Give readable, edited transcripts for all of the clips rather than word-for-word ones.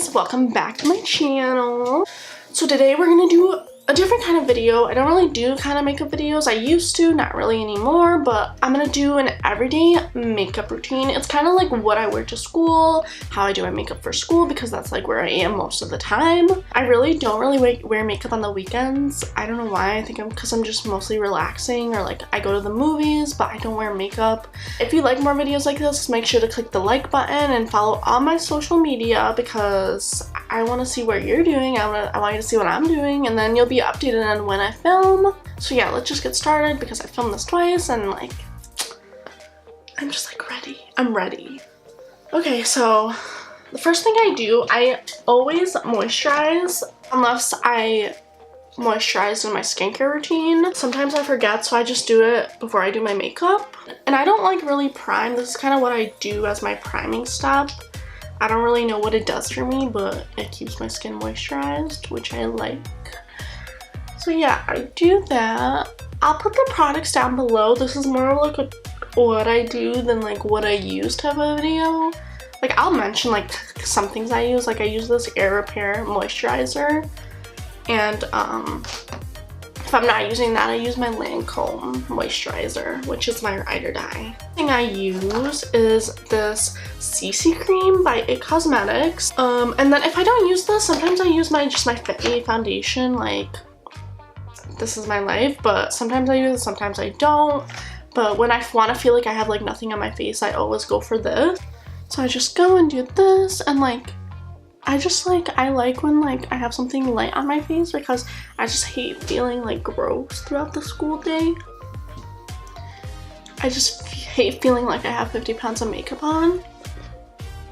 guys, welcome back to my channel. So today we're gonna do a different kind of video. I don't really do kind of makeup videos. I used to, not really anymore, but I'm gonna do an everyday makeup routine. It's kind of like what I wear to school, how I do my makeup for school, because that's like where I am most of the time. I really don't wear makeup on the weekends. I don't know why. I think because I'm just mostly relaxing, or like I go to the movies, but I don't wear makeup. If you like more videos like this, make sure to click the like button and follow all my social media, because I want to see what you're doing. I want you to see what I'm doing, and then you'll be updated on when I film. So yeah, let's just get started, because I filmed this twice and like I'm just like ready. I'm ready. Okay, so the first thing I do, I always moisturize unless I moisturize in my skincare routine. Sometimes I forget, so I just do it before I do my makeup. And I don't like really prime. This is kind of what I do as my priming step. I don't really know what it does for me, but it keeps my skin moisturized, which I like. So yeah, I do that. I'll put the products down below. This is more like what I do than like what I use to have a video. Like I'll mention like some things I use. Like I use this Air Repair moisturizer, and if I'm not using that, I use my Lancome moisturizer, which is my ride or die. The thing I use is this CC cream by IT Cosmetics. And then if I don't use this, sometimes I use just my F.A.Q foundation. Like, this is my life, but sometimes I use it, sometimes I don't. But when I want to feel like I have like nothing on my face, I always go for this. So I just go and do this, and like I like when like I have something light on my face, because I just hate feeling like gross throughout the school day. I just hate feeling like I have 50 pounds of makeup on.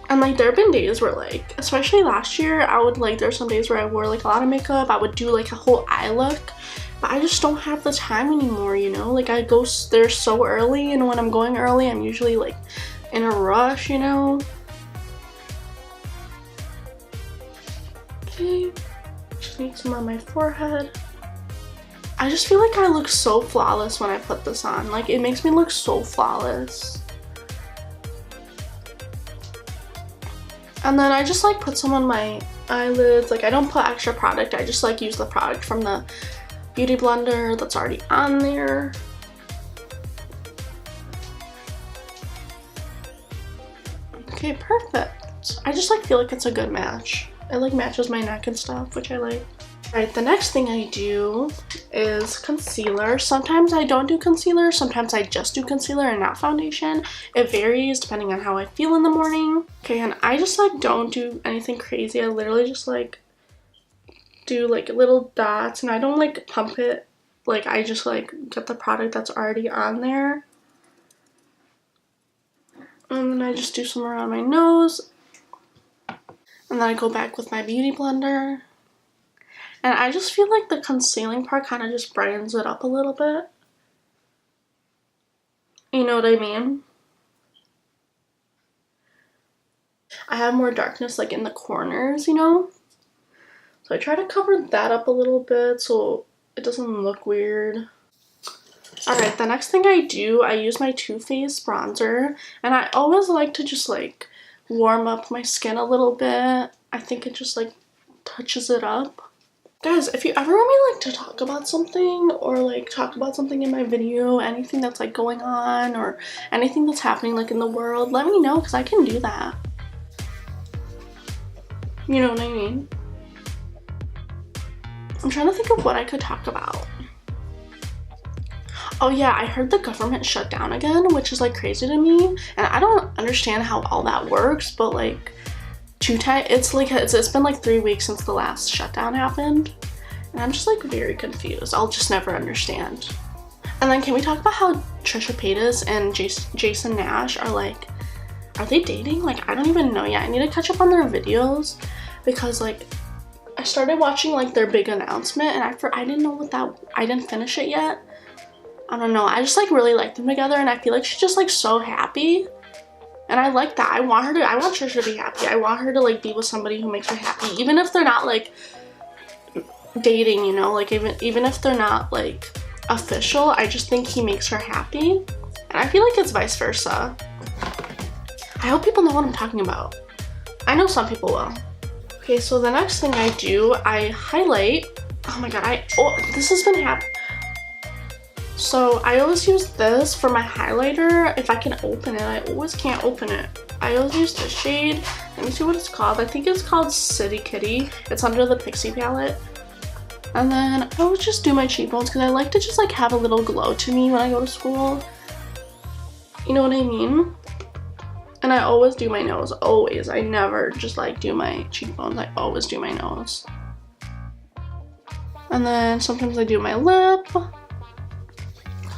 And like there have been days where like, especially last year, I would like, there's some days where I wore like a lot of makeup. I would do like a whole eye look, but I just don't have the time anymore, you know? Like I go there so early, and when I'm going early, I'm usually like in a rush, you know? Okay, just need some on my forehead. I just feel like I look so flawless when I put this on. Like it makes me look so flawless. And then I just like put some on my eyelids. Like I don't put extra product. I just like use the product from the beauty blender that's already on there. Okay, perfect. I just like feel like it's a good match. It like matches my neck and stuff, which I like. Alright, the next thing I do is concealer. Sometimes I don't do concealer, sometimes I just do concealer and not foundation. It varies depending on how I feel in the morning. Okay, and I just like don't do anything crazy. I literally just like do like little dots, and I don't like pump it. Like I just like get the product that's already on there. And then I just do some around my nose. And then I go back with my beauty blender. And I just feel like the concealing part kind of just brightens it up a little bit. You know what I mean? I have more darkness like in the corners, you know? So I try to cover that up a little bit so it doesn't look weird. Alright, the next thing I do, I use my Too Faced bronzer. And I always like to just like warm up my skin a little bit. I think it just like touches it up. Guys, if you ever want me like to talk about something, or like talk about something in my video, anything that's like going on, or anything that's happening like in the world, let me know, because I can do that. You know what I mean? I'm trying to think of what I could talk about. Oh yeah, I heard the government shut down again, which is like crazy to me, and I don't understand how all that works, but like it's been like 3 weeks since the last shutdown happened, and I'm just like very confused. I'll just never understand. And then can we talk about how Trisha Paytas and Jason Nash are they dating? Like I don't even know yet. I need to catch up on their videos, because like I started watching like their big announcement, and I didn't know I didn't finish it yet. I don't know, I just like really like them together, and I feel like she's just like so happy, and I like that. I want Trisha to be happy. I want her to like be with somebody who makes her happy, even if they're not like dating, you know, like even if they're not like official. I just think he makes her happy, and I feel like it's vice versa. I hope people know what I'm talking about. I know some people will. Okay, so the next thing I do, I highlight. Oh my god, this has been happening. So I always use this for my highlighter. If I can open it, I always can't open it. I always use the shade. Let me see what it's called. I think it's called City Kitty. It's under the Pixie palette. And then I always just do my cheekbones because I like to just like have a little glow to me when I go to school. You know what I mean? And I always do my nose, always. I never just like do my cheekbones. I always do my nose. And then sometimes I do my lip.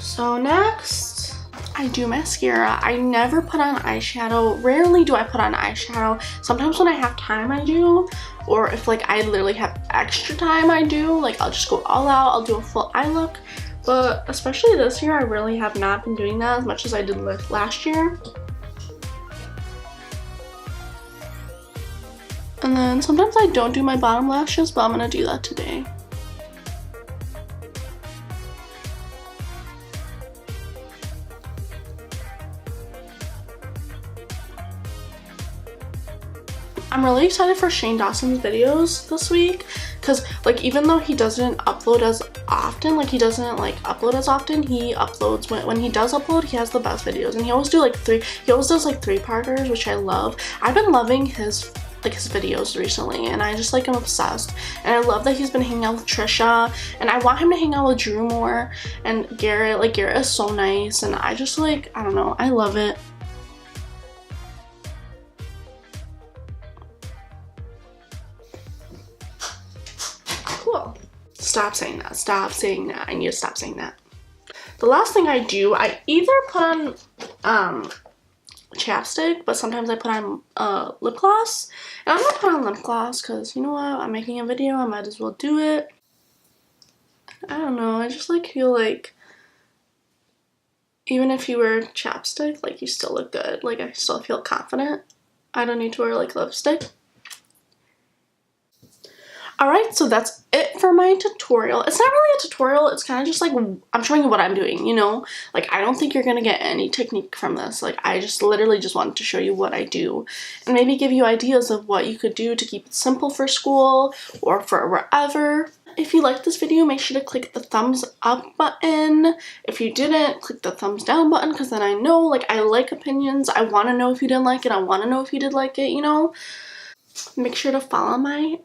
So next, I do mascara. I never put on eyeshadow. Rarely do I put on eyeshadow. Sometimes when I have time I do, or if like I literally have extra time I do. Like I'll just go all out, I'll do a full eye look. But especially this year, I really have not been doing that as much as I did last year. And then sometimes I don't do my bottom lashes, but I'm gonna do that today. I'm really excited for Shane Dawson's videos this week because like even though he doesn't upload as often, he uploads when he does upload, he has the best videos, and he always does like three-parters, which I love. I've been loving his videos recently, and I just like am obsessed, and I love that he's been hanging out with Trisha, and I want him to hang out with Drew more, and Garrett. Like Garrett is so nice, and I just like, I don't know, I love it. Cool. Stop saying that. Stop saying that. I need to stop saying that. The last thing I do, I either put on chapstick, but sometimes I put on lip gloss. And I'm gonna put on lip gloss because you know what? I'm making a video. I might as well do it. I don't know. I just like feel like even if you wear chapstick, like you still look good. Like I still feel confident. I don't need to wear like lipstick. Alright, so that's it for my tutorial. It's not really a tutorial, it's kind of just like I'm showing you what I'm doing, you know? Like I don't think you're gonna get any technique from this. Like I just literally just wanted to show you what I do and maybe give you ideas of what you could do to keep it simple for school or for wherever. If you liked this video, make sure to click the thumbs up button. If you didn't, click the thumbs down button because then I know, like I like opinions. I want to know if you didn't like it. I want to know if you did like it, you know? Make sure to follow my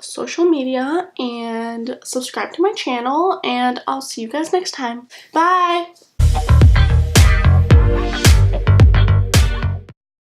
social media and subscribe to my channel, and I'll see you guys next time. Bye!